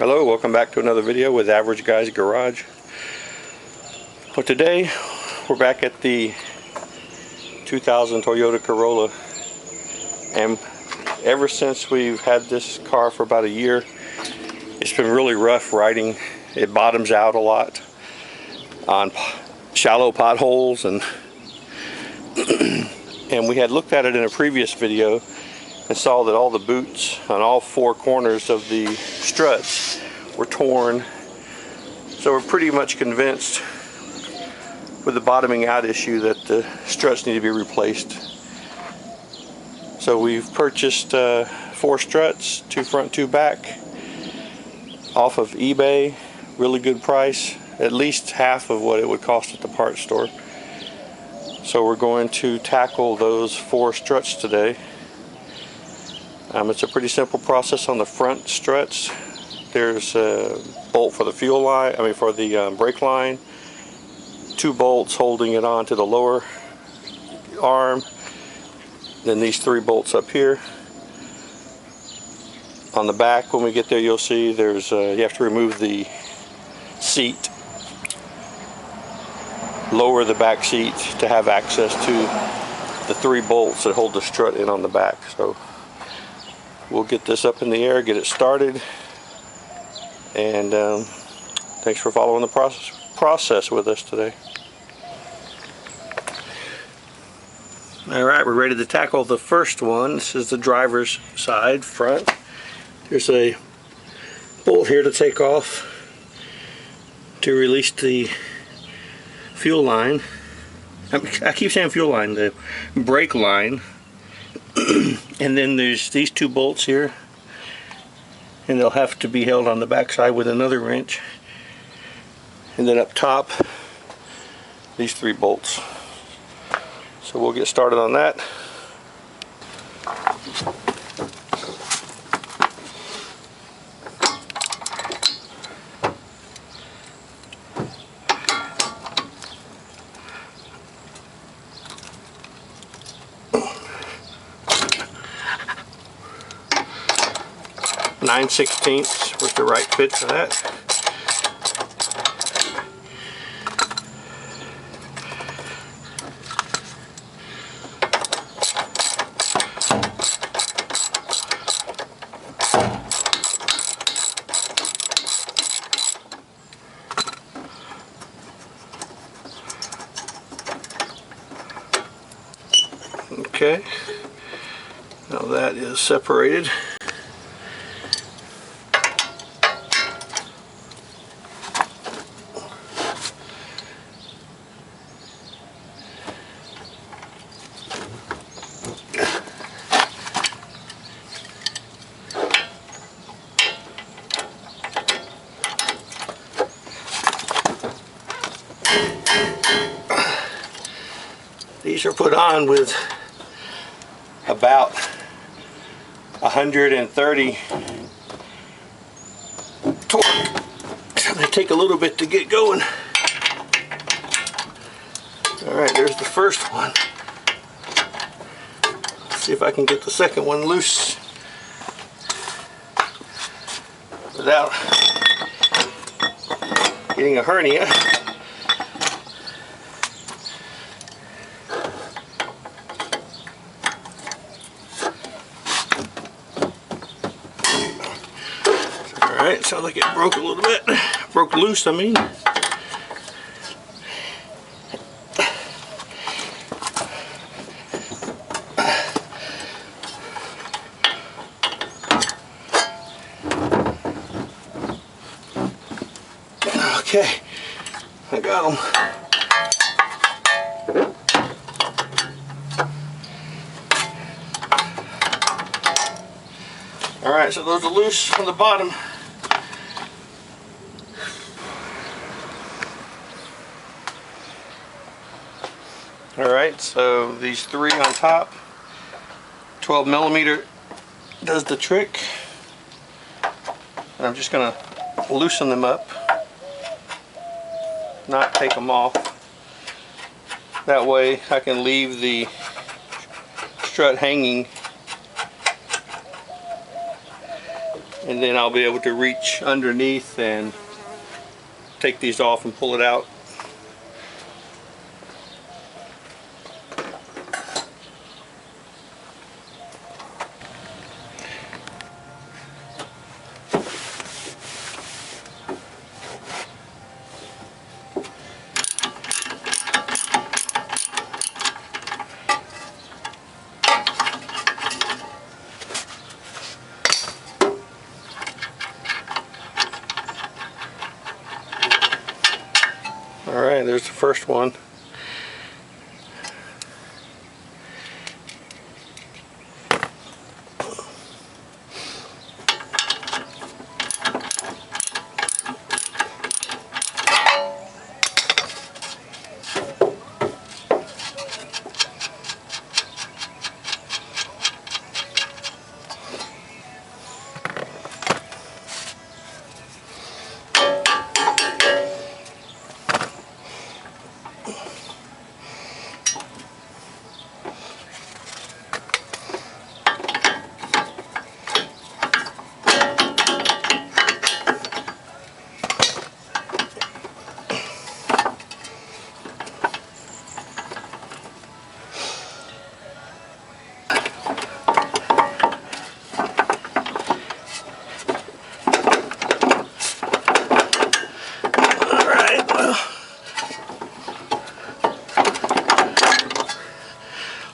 Hello, welcome back to another video with Average Guy's Garage. Well, today we're back at the 2000 Toyota Corolla, and ever since we've had this car for about a year, it's been really rough riding. It bottoms out a lot on shallow potholes, and and we had looked at it in a previous video and saw that all the boots on all four corners of the struts were torn. So we're pretty much convinced with the bottoming out issue that the struts need to be replaced. So we've purchased 4 struts, 2 front, 2 back, off of eBay. Really good price, at least half of what it would cost at the parts store. So we're going to tackle those 4 struts today. It's a pretty simple process on the front struts. There's a bolt for the fuel line, for the brake line, 2 bolts holding it on to the lower arm, then these 3 bolts up here. On the back, when we get there, you'll see there's you have to remove the seat, lower the back seat to have access to the 3 bolts that hold the strut in on the back. So we'll get this up in the air, get it started, and thanks for following the process with us today. Alright, we're ready to tackle the first one. This is the driver's side, front. There's a bolt here to take off to release the fuel line. I keep saying fuel line, the brake line. And then there's these 2 bolts here, and they'll have to be held on the back side with another wrench. And then up top, these 3 bolts. So we'll get started on that. .9/16 was the right fit for that. Okay, now that is separated. These are put on with about 130 torque. So they take a little bit to get going. Alright, there's the first one. Let's see if I can get the second one loose without getting a hernia. Alright, sounds like it broke a little bit. Broke loose, I mean. Okay, I got them. Alright, so those are loose on the bottom. Alright, so these 3 on top, 12mm does the trick. And I'm just going to loosen them up, not take them off. That way I can leave the strut hanging and then I'll be able to reach underneath and take these off and pull it out. Alright, there's the first one.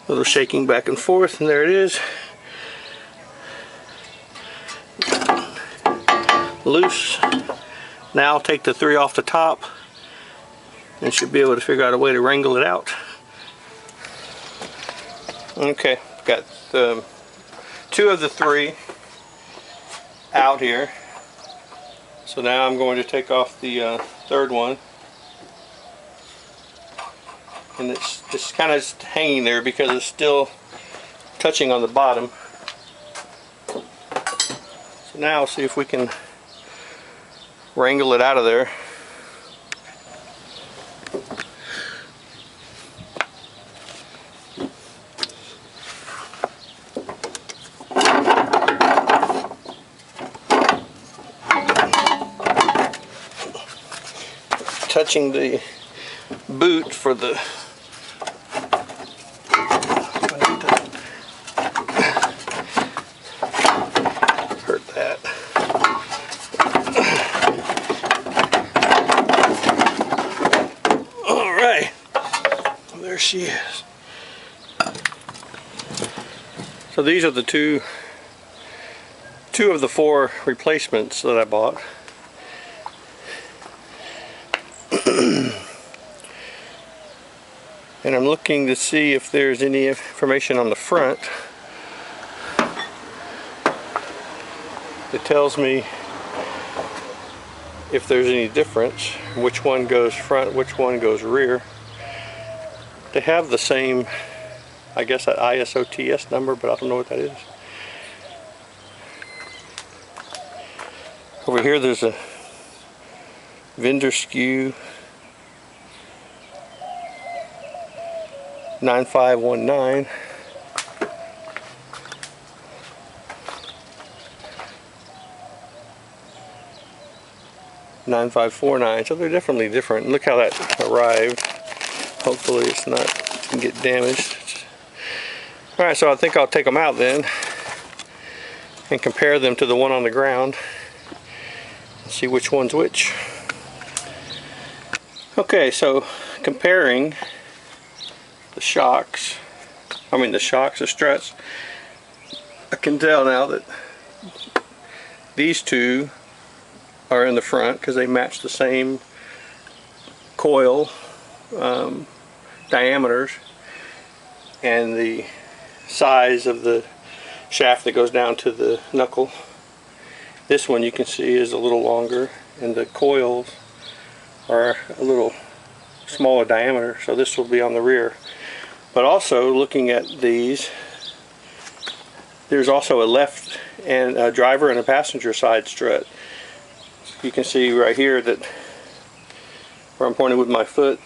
Little shaking back and forth, and there it is. Loose. Now I'll take the 3 off the top and should be able to figure out a way to wrangle it out. Okay, got 2 of the 3 out here. So now I'm going to take off the 3rd one. And it's kind of hanging there because it's still touching on the bottom. So now I'll see if we can wrangle it out of there. Touching the boot for the hurt that. All right, there she is. So these are the two of the 4 replacements that I bought. And I'm looking to see if there's any information on the front that tells me if there's any difference, which one goes front, which one goes rear. They have the same, I guess, that ISOTS number, but I don't know what that is. Over here there's a vendor SKU 9519. $9549. So they're definitely different. Look how that arrived. Hopefully it's not can get damaged. Alright, so I think I'll take them out then and compare them to the one on the ground and see which one's which. Okay, so comparing the shocks, the struts, I can tell now that these 2 are in the front because they match the same coil diameters and the size of the shaft that goes down to the knuckle. This one you can see is a little longer and the coils are a little smaller diameter, so this will be on the rear. But also looking at these, there's also a left and a driver and a passenger side strut. You can see right here that where I'm pointing with my foot,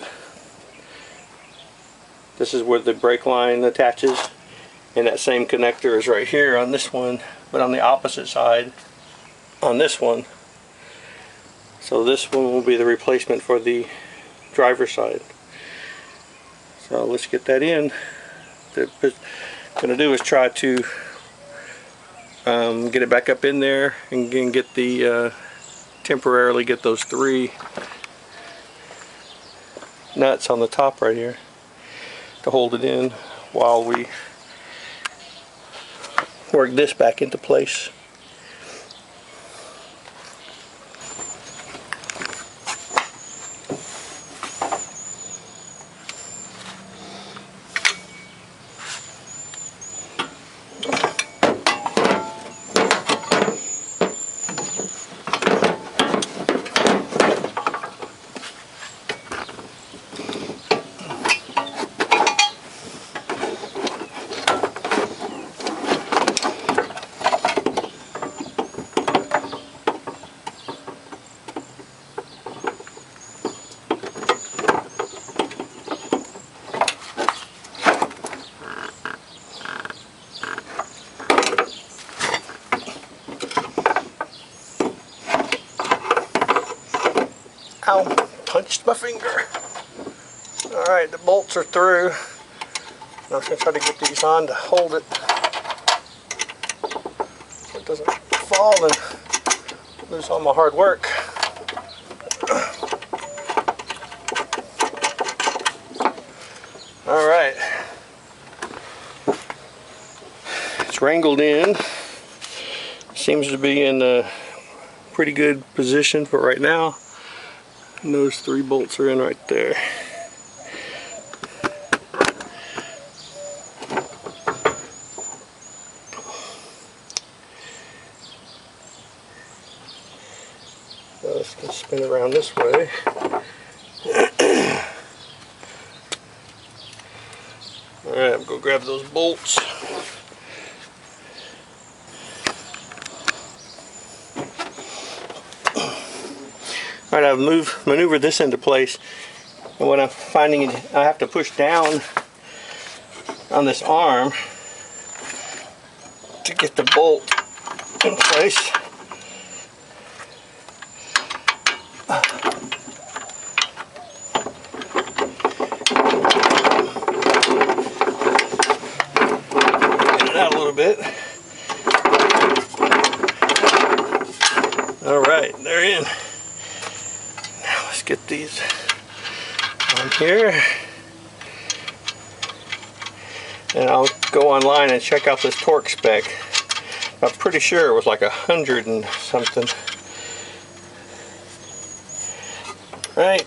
this is where the brake line attaches, and that same connector is right here on this one, but on the opposite side. on this one. So this one will be the replacement for the driver's side. So let's get that in. What I'm going to do is try to get it back up in there and get the temporarily get those 3 nuts on the top right here to hold it in while we work this back into place. Ow, punched my finger. Alright, the bolts are through. Now I'm going to try to get these on to hold it so it doesn't fall and lose all my hard work. Alright. It's wrangled in. Seems to be in a pretty good position for right now. And those 3 bolts are in right there. So let's just spin it around this way. Alright, I'm going to grab those bolts. Alright, I've maneuvered this into place, and what I'm finding is I have to push down on this arm to get the bolt in place. Get it out a little bit. Alright, they're in. Get these on here, and I'll go online and check out this torque spec. I'm pretty sure it was like 100 and something. Right.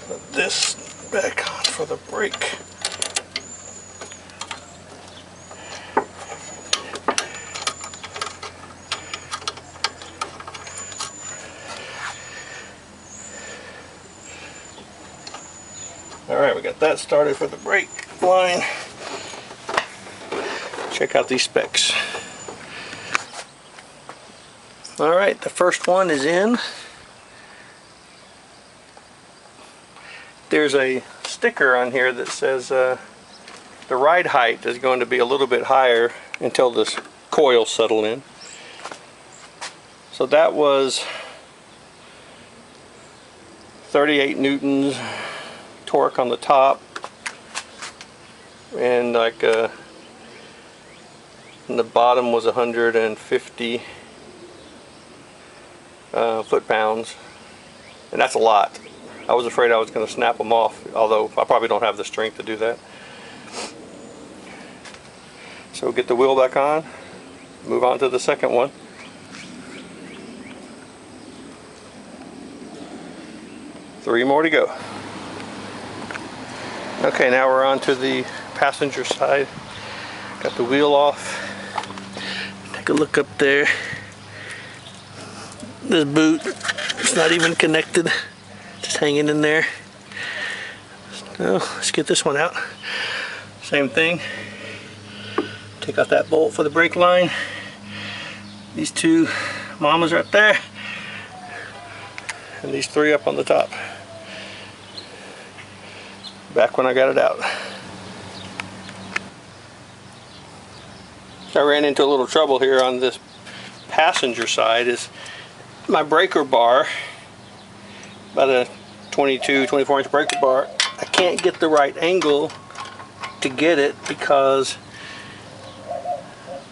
Put this back on for the brake. Alright, we got that started for the brake line. Check out these specs. Alright, the first one is in. There's a sticker on here that says the ride height is going to be a little bit higher until this coil settle in. So that was 38 newtons torque on the top, and like and the bottom was 150 foot-pounds, and that's a lot. I was afraid I was going to snap them off, although I probably don't have the strength to do that. So get the wheel back on, move on to the second one. Three more to go. Okay, now we're on to the passenger side. Got the wheel off. Take a look up there. This boot, it's not even connected. Just hanging in there. So let's get this one out. Same thing. Take out that bolt for the brake line. These 2 mamas right there. And these 3 up on the top. Back when I got it out. I ran into a little trouble here on this passenger side. Is my breaker bar, about a 24 inch breaker bar, I can't get the right angle to get it because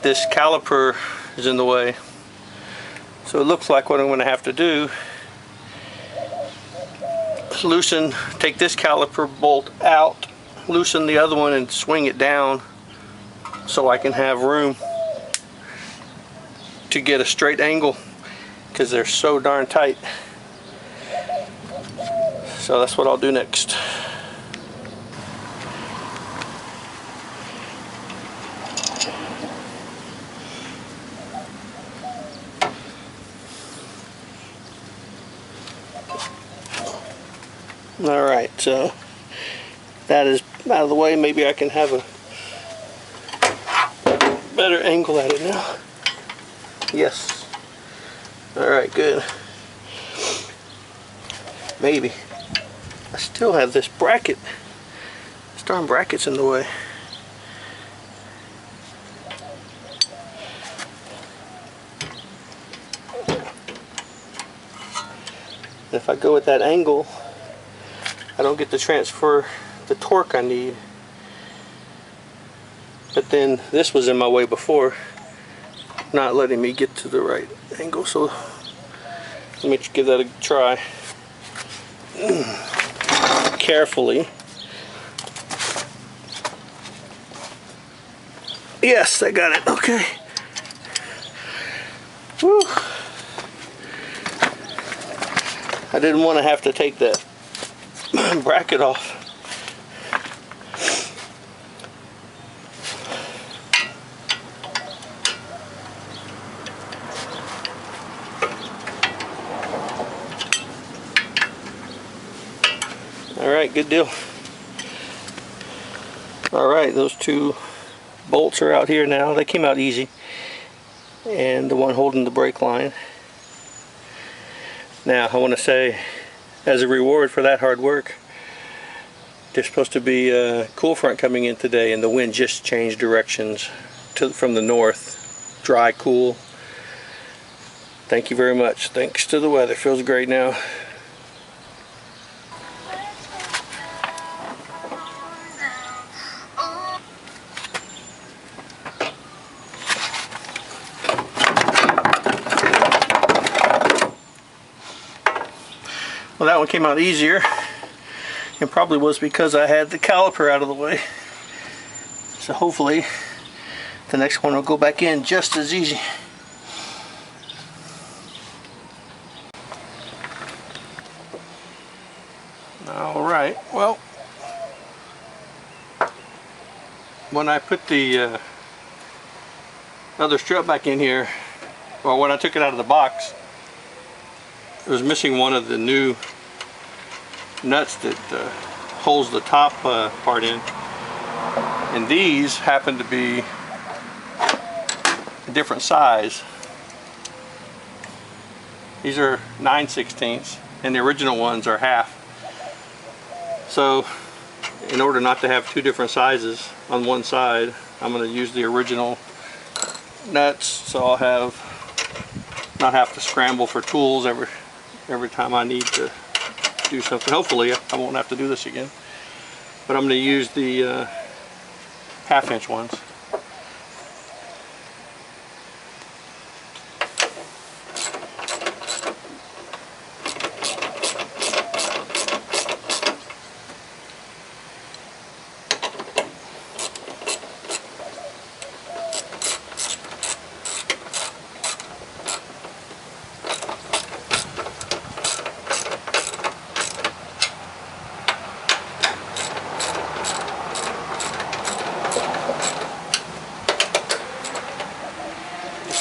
this caliper is in the way. So it looks like what I'm going to have to do is take this caliper bolt out, loosen the other one and swing it down so I can have room to get a straight angle because they're so darn tight. So that's what I'll do next. Alright, so that is out of the way. Maybe I can have a better angle at it now. Yes. Alright, good. Maybe. I still have this bracket. This darn bracket's in the way. And if I go at that angle, I don't get to transfer the torque I need. But then this was in my way before, not letting me get to the right angle. So let me give that a try. Carefully. Yes, I got it. Okay. Whew. I didn't want to have to take that bracket off. Alright, good deal. Alright, those two bolts are out here now. They came out easy. And the one holding the brake line. Now, I want to say, as a reward for that hard work, there's supposed to be a cool front coming in today, and the wind just changed directions from the north. Dry, cool. Thank you very much. Thanks to the weather. Feels great now. Well, that one came out easier. It probably was because I had the caliper out of the way. So hopefully the next one will go back in just as easy. Alright, well, when I put the other strut back in here, or when I took it out of the box, it was missing one of the new nuts that holds the top part in, and these happen to be a different size. These are 9/16 and the original ones are half. So in order not to have two different sizes on one side, I'm going to use the original nuts, so I'll not have to scramble for tools every time I need to do something. Hopefully I won't have to do this again, but I'm going to use the 1/2 inch ones.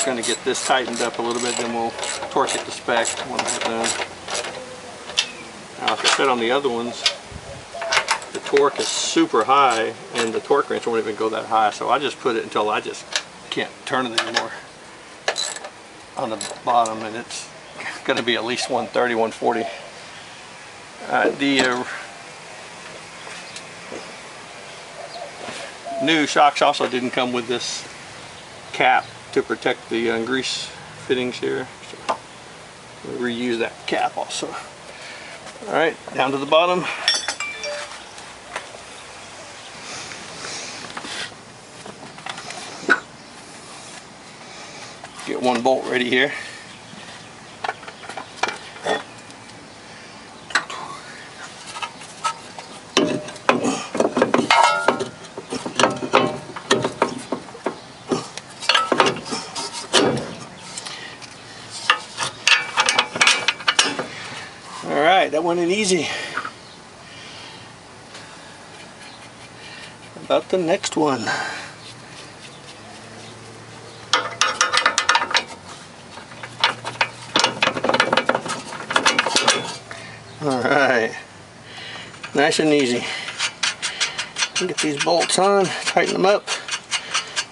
Going to get this tightened up a little bit, then we'll torque it to spec when we're done. Now, like I said, on the other ones, the torque is super high and the torque wrench won't even go that high, so I just put it until I just can't turn it anymore on the bottom, and it's going to be at least 130, 140. The new shocks also didn't come with this cap to protect the grease fittings here. So we'll reuse that cap also. Alright, down to the bottom. Get one bolt ready here. Alright, that went in easy. About the next one. Alright, nice and easy. Get these bolts on, tighten them up,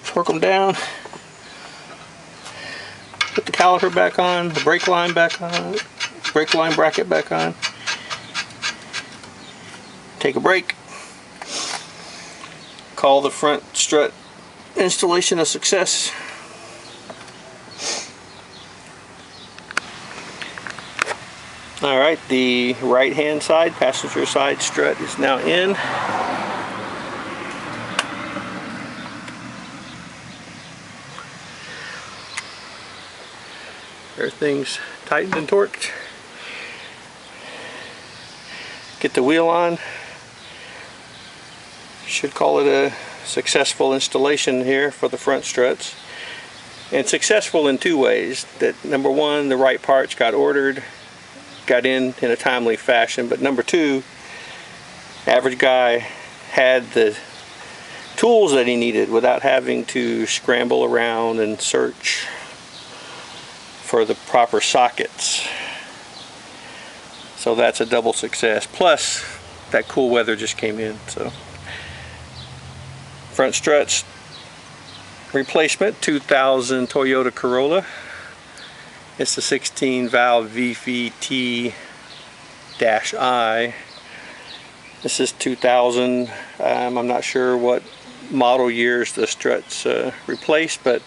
torque them down, put the caliper back on, the brake line back on, brake line bracket back on, take a break, call the front strut installation a success. Alright, the right hand side, passenger side strut is now in. Everything's tightened and torqued. Get the wheel on. Should call it a successful installation here for the front struts. And successful in two ways. That number one, the right parts got ordered, got in a timely fashion, but number two, average guy had the tools that he needed without having to scramble around and search for the proper sockets. So that's a double success. Plus that cool weather just came in. So front struts replacement, 2000 Toyota Corolla. It's the 16 valve VVT-I. This is 2000. I'm not sure what model years the struts replaced, but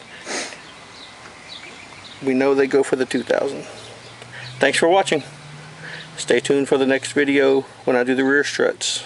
we know they go for the 2000. Thanks for watching. Stay tuned for the next video when I do the rear struts.